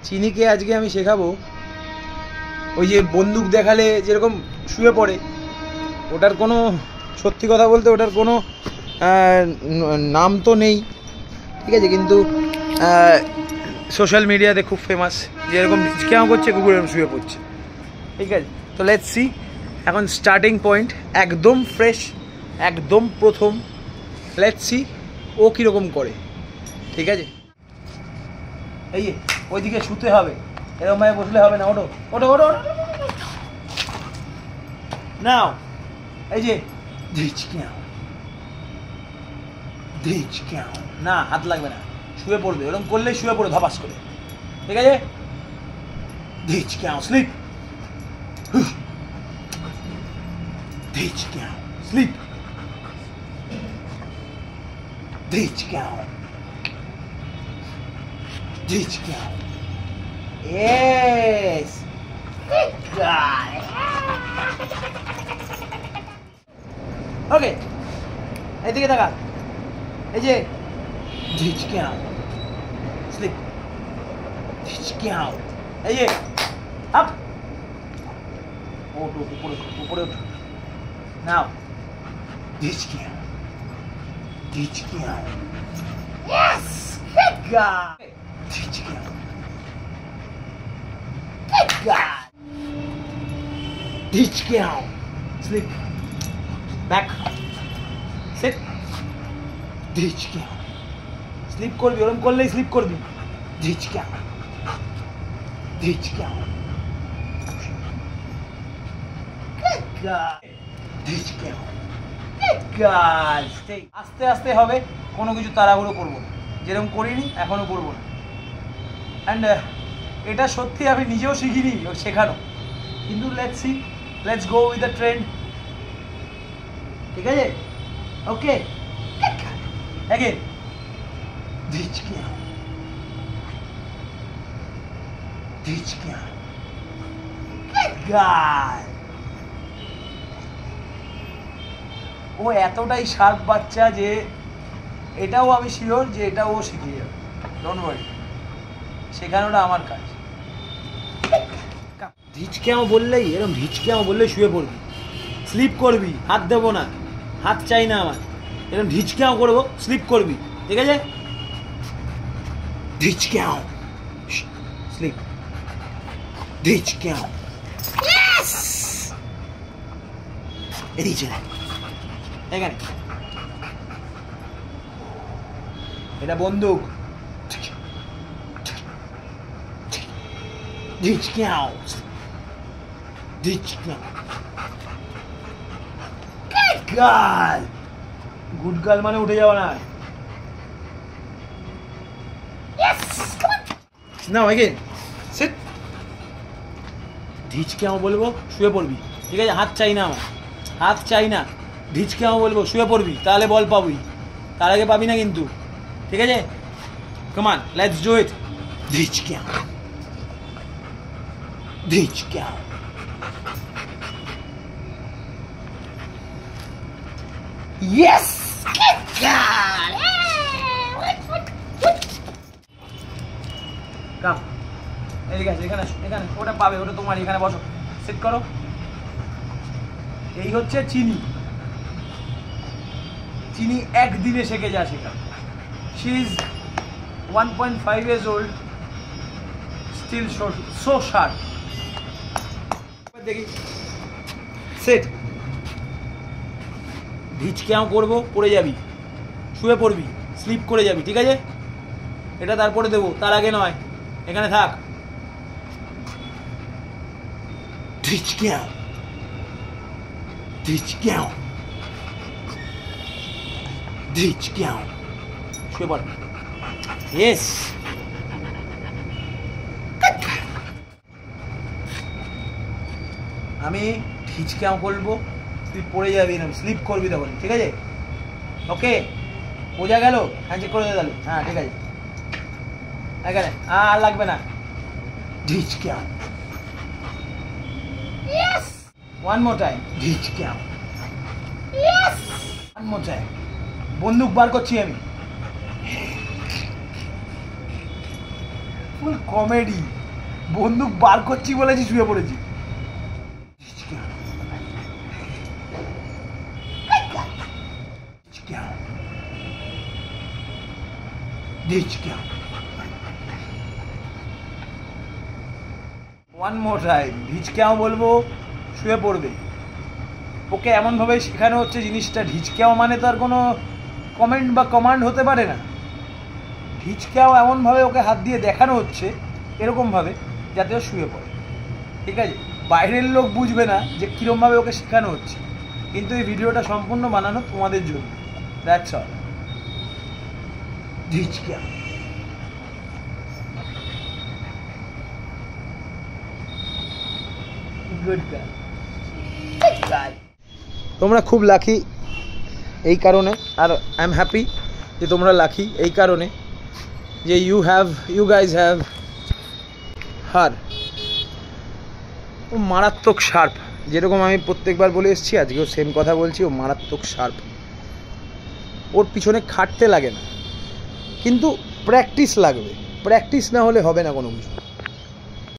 চিনিকে আজকে আমি শেখাবো ওই যে বন্দুক দেখালে যেরকম শুয়ে পড়ে, ওটার কোনো সত্যি কথা বলতে ওটার কোনো নাম তো নেই, ঠিক আছে, কিন্তু সোশ্যাল মিডিয়াতে খুব ফেমাস, যেরকম কেমন করছে কুকুর এরকম শুয়ে পড়ছে, ঠিক আছে। তো লেটস সি, এখন স্টার্টিং পয়েন্ট একদম ফ্রেশ, একদম প্রথম, লেটস সি ও কীরকম করে, ঠিক আছে। এই যে ওইদিকে শুতে হবে, এরকম ভাবে বসলে হবে না, ওঠো ওঠো ওঠো নাও, এই যে না হাত লাগবে না, শুয়ে পড়বে, এরকম করলেই শুয়ে পড়বে ধপাস করে, ঠিক আছে। Slip slip Yes. Good guy. Okay. এদিকে তাকা, এই যে স্লিপ, এই যে আপ, ওঠো উপরে উপরে ওঠো নাও, Yes. Good guy. Good guy. Sleep. Back. Sit. Sleep করবি, ওরকম করলেই স্লিপ করবি। Good guy. আস্তে আস্তে হবে, কোনো কিছু তাড়াহুড়ো করবো না, যেরকম করিনি এখনো করবো না। অ্যান্ড এটা সত্যি আমি নিজেও শিখিনি, শেখানো, কিন্তু let's go with the trend, ঠিক আছে। ওকে, অ্যাগেন ও এতটাই শার্প বাচ্চা যে এটাও আমি শিওর যে এটাও ও শিখে যাবে, ডোন্ট ওয়ারি, শেখানোটা আমার কাজ। ঢিচকেও বললেই এরকম ঢিচকেও বললেই শুয়ে পড়বি, স্লিপ করবি, হাত দেবো না, হাত চাই না আমার, এরকম ঢিচকেও করবো, স্লিপ করবি, ঠিক আছে। ঢিচকেও স্লিপ, ঢিচকেও এদিকে চলে এখানে, এটা বন্দুক, গুড গার্ল মানে উঠে যাওয়া না, নাও এগেন সিট, ঢিচকেও বলবো শুয়ে পড়বি, ঠিক আছে, হাত চাই না আমার, হাত চাই না, ঢিচকেও বলবো শুয়ে পড়বি, তাহলে বল পাবি, তার আগে পাবি না কিন্তু, ঠিক আছে। Come on, let's do it. ঢিচকেও Yes! Good God! Come. এদিকে আসো, এখানে ওটা পাবে, ওটা তোমার, এখানে বসো, সিট করো। এই হচ্ছে চিনি, চিনি একদিনে শিখে যা শেখা। She is 1.5 years old, still so sharp. দেখি সেট, ঢিচকেও করবো, পড়ে যাবি, শুয়ে পড়বি, স্লিপ করে যাবি, ঠিক আছে। এটা তারপরে দেবো, তার আগে নয়, এখানে থাক। ঢিচকেও শুয়ে পড়, ইয়েস। আমি ঢিচকেও বলবো, তুই পড়ে যাবি, না স্লিপ করবি তখন, ঠিক আছে। ওকে, বোঝা গেল? হ্যাঁ, চেক করে দে তাহলে, হ্যাঁ ঠিক আছে, এখানে আর লাগবে না। ঢিচকেও, ইয়েস, ওয়ান মোর টাইম, ঢিচকেও, ইয়েস, ওয়ান মোর টাইম। বন্দুক বার করছি আমি, ফুল কমেডি। বন্দুক বার করছি বলেছি শুয়ে পড়েছি। ওয়ান মোর টাইম, ঢিচক্যাও বলবো, শুয়ে পড়বে। ওকে এমনভাবে শেখানো হচ্ছে জিনিসটা, ঢিচক্যাও মানে তো আর কোনো কমেন্ট বা কমান্ড হতে পারে না। ঢিচক্যাও এমনভাবে ওকে হাত দিয়ে দেখানো হচ্ছে এরকমভাবে যাতে ও শুয়ে পড়ে। ঠিক আছে, বাইরের লোক বুঝবে না যে কীরমভাবে ওকে শেখানো হচ্ছে, কিন্তু এই ভিডিওটা সম্পূর্ণ বানানো তোমাদের জন্য। That's all. ঢিচক্যাও। Good girl. তোমরা খুব লাকি এই কারণে, আর আই এম হ্যাপি যে তোমরা লাকি এই কারণে যে ইউ গাইজ হ্যাভ হার। ও মারাত্মক শার্প, যেরকম আমি প্রত্যেকবার বলে এসেছি, আজকেও সেম কথা বলছি, ও মারাত্মক শার্প। ওর পিছনে খাটতে লাগে না, কিন্তু প্র্যাকটিস লাগবে। প্র্যাকটিস না হলে হবে না কোনো কিছু।